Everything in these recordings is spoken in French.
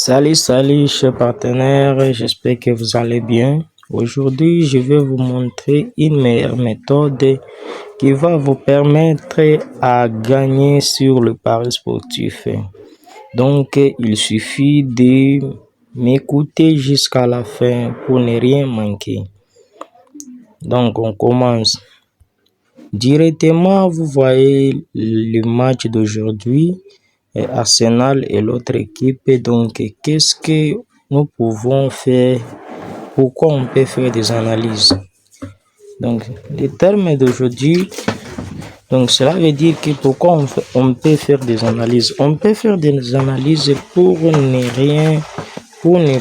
Salut, chers partenaires, j'espère que vous allez bien. Aujourd'hui, je vais vous montrer une meilleure méthode qui va vous permettre à gagner sur le pari sportif. Donc, il suffit de m'écouter jusqu'à la fin pour ne rien manquer. Donc, on commence. Directement, vous voyez le match d'aujourd'hui. Arsenal et l'autre équipe. Donc, qu'est-ce que nous pouvons faire? Pourquoi on peut faire des analyses? Donc, les termes d'aujourd'hui, donc cela veut dire que pourquoi on peut faire des analyses? On peut faire des analyses pour ne rien, pour ne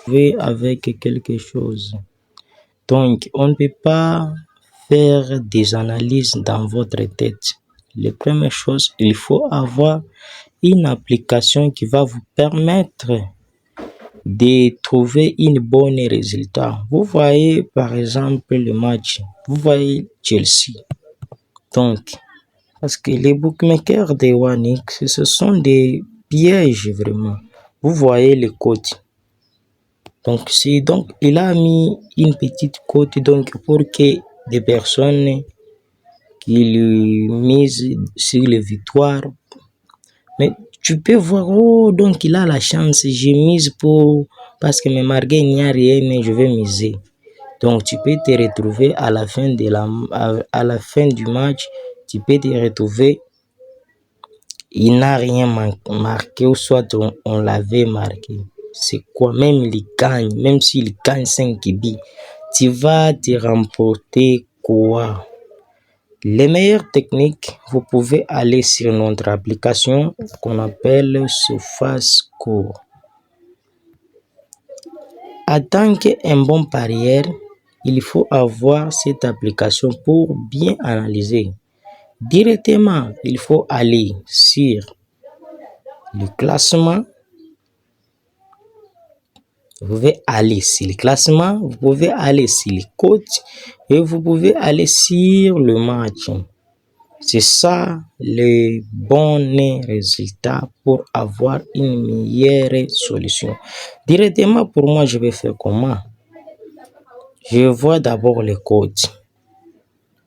jouer avec quelque chose. Donc, on ne peut pas faire des analyses dans votre tête. La première chose, il faut avoir une application qui va vous permettre de trouver une bonne résultat. Vous voyez par exemple le match, vous voyez Chelsea. Donc, parce que les bookmakers de Wanix, ce sont des pièges vraiment. Vous voyez les cotes. Donc, il a mis une petite cote donc pour que des personnes qui lui misent sur les victoires. Mais tu peux voir, oh, donc il a la chance, j'ai mise parce que mes marqués, il n'y a rien, mais je vais miser. Donc tu peux te retrouver à la fin du match, tu peux te retrouver, il n'a rien marqué, ou soit on l'avait marqué. C'est quoi? Même s'il gagne 5 billes, tu vas te remporter quoi? Les meilleures techniques, vous pouvez aller sur notre application qu'on appelle SofaScore. En tant qu'un bon parieur, il faut avoir cette application pour bien analyser. Directement, il faut aller sur le classement. Vous pouvez aller sur le classement, vous pouvez aller sur les cotes et vous pouvez aller sur le match. C'est ça le bon résultat pour avoir une meilleure solution. Directement pour moi, je vais faire comment? Je vois d'abord les cotes.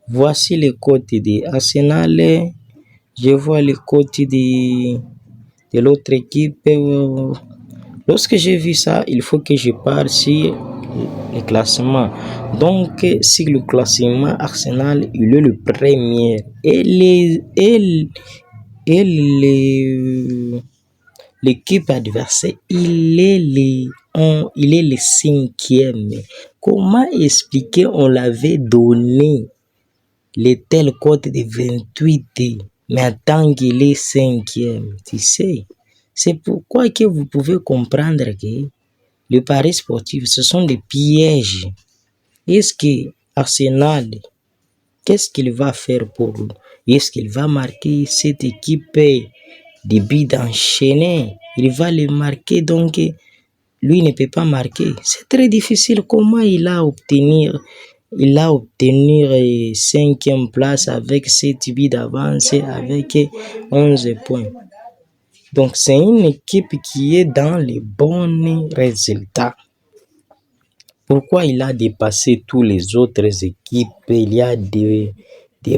Voici les cotes de Arsenal. Je vois les cotes de l'autre équipe. Lorsque j'ai vu ça, il faut que je parte sur le classement. Donc, sur le classement, Arsenal, il est le premier. Et l'équipe adversaire, il est le cinquième. Comment expliquer? On l'avait donné les tels cotes de 28, mais en tant qu'il est cinquième, tu sais. C'est pourquoi que vous pouvez comprendre que le pari sportif, ce sont des pièges. Est-ce que Arsenal, qu'est-ce qu'il va faire pour lui? Est-ce qu'il va marquer cette équipe de buts d'enchaîner? Il va les marquer, donc lui ne peut pas marquer. C'est très difficile. Comment il a obtenu 5e place avec 7 buts d'avance, avec 11 points. Donc, c'est une équipe qui est dans les bons résultats. Pourquoi il a dépassé toutes les autres équipes? Il y a des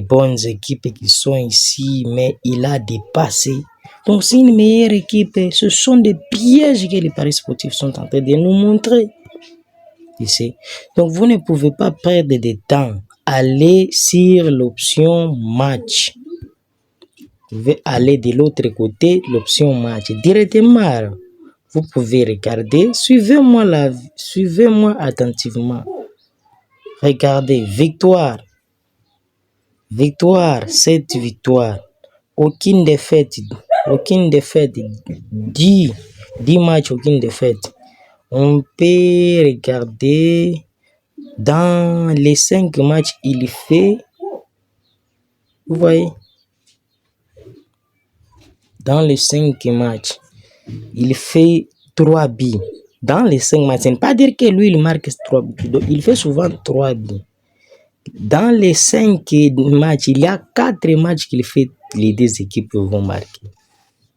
bonnes équipes qui sont ici, mais il a dépassé. Donc, c'est une meilleure équipe. Ce sont des pièges que les paris sportifs sont en train de nous montrer. Ici. Donc, vous ne pouvez pas perdre de temps. Allez sur l'option match. Vous pouvez aller de l'autre côté, l'option match. Directement, vous pouvez regarder. Suivez-moi attentivement. Regardez, victoire. Victoire, 7 victoires. Aucune défaite. 10 matchs, aucune défaite. On peut regarder dans les 5 matchs, il fait, vous voyez, dans les 5 matchs, il fait 3 buts. Dans les 5 matchs, ce n'est pas dire que lui, il marque 3 buts. Donc, il fait souvent 3 buts. Dans les 5 matchs, il y a 4 matchs qu'il fait, les deux équipes vont marquer.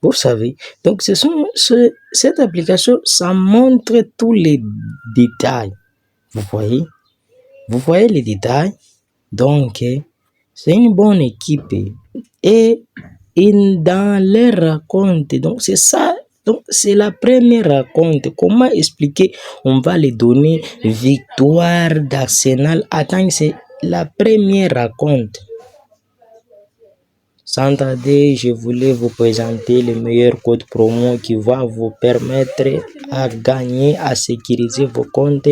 Vous savez, donc cette application, ça montre tous les détails. Vous voyez les détails. Donc, c'est une bonne équipe. Et dans les raconte, donc c'est ça. Donc, c'est la première raconte. Comment expliquer? On va les donner victoire d'Arsenal. Attends, c'est la première raconte. Sans tarder, je voulais vous présenter le meilleur code promo qui va vous permettre à gagner, à sécuriser vos comptes.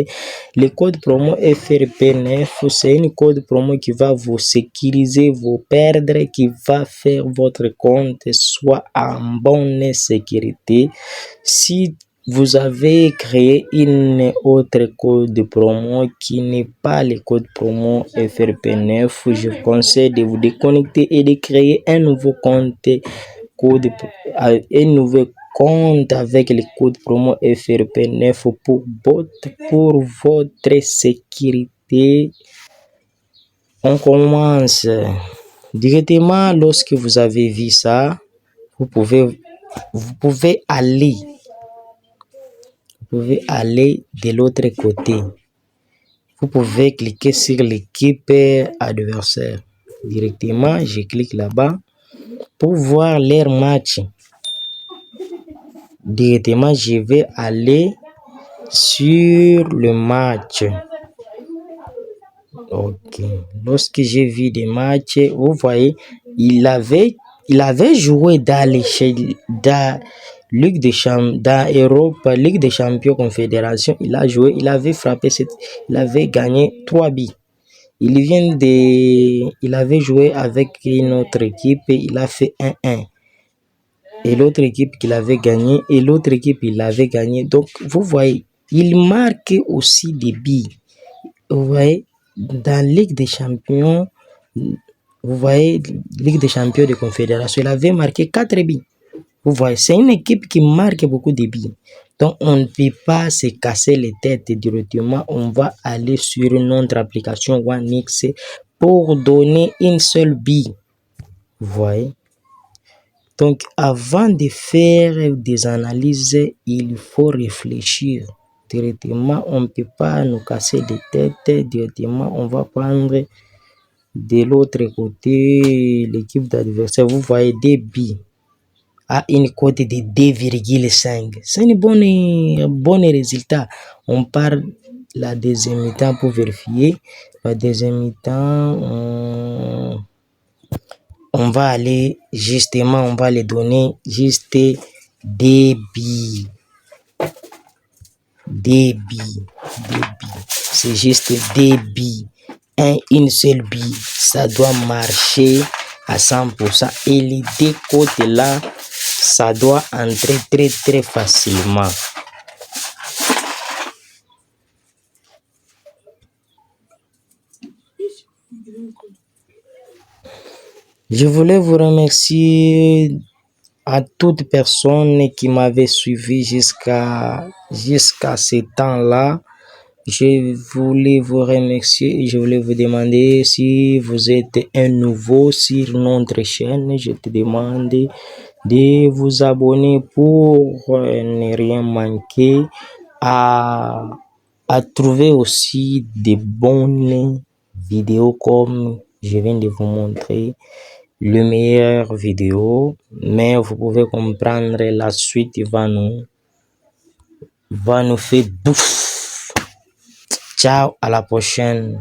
Le code promo FRP9, c'est une code promo qui va vous sécuriser vos perdre, qui va faire votre compte soit en bonne sécurité. Si vous avez créé une autre code promo qui n'est pas le code promo FRP9, je vous conseille de vous déconnecter et de créer un nouveau compte avec le code promo FRP9 pour votre sécurité. On commence directement. Lorsque vous avez vu ça, vous pouvez aller de l'autre côté. Vous pouvez cliquer sur l'équipe adversaire. Directement, je clique là-bas pour voir leur match. Directement, je vais aller sur le match. Ok. Lorsque j'ai vu des matchs, vous voyez, il avait joué dans Ligue des Champions, dans Europa, Ligue des Champions, Confédération. Il a joué, il avait frappé, il avait gagné 3 buts. Il avait joué avec une autre équipe et il a fait 1-1. Et l'autre équipe qu'il avait gagné, et l'autre équipe il avait gagné. Donc, vous voyez, il marque aussi des buts. Vous voyez, dans Ligue des Champions, vous voyez, Ligue des Champions de Confédération, il avait marqué 4 buts. Vous voyez, c'est une équipe qui marque beaucoup de buts. Donc, on ne peut pas se casser les têtes directement. On va aller sur notre application OneX pour donner une seule but. Vous voyez. Donc, avant de faire des analyses, il faut réfléchir. Directement, on ne peut pas nous casser les têtes. Directement, on va prendre de l'autre côté l'équipe d'adversaire. Vous voyez des buts à une cote de 2,5. C'est un bon résultat. On part la deuxième mi-temps pour vérifier. La deuxième mi-temps, on va aller justement, on va les donner juste des billes. C'est juste des billes. Une seule bille, ça doit marcher à 100%. Et les deux côtés là, ça doit entrer très très facilement. Je voulais vous remercier à toute personne qui m'avait suivi jusqu'à ce temps-là. Je voulais vous remercier et je voulais vous demander si vous êtes un nouveau sur notre chaîne. Je te demande de vous abonner pour ne rien manquer, à trouver aussi des bonnes vidéos comme je viens de vous montrer. Le meilleur vidéo, mais vous pouvez comprendre la suite va nous faire bouffe. Ciao, à la prochaine.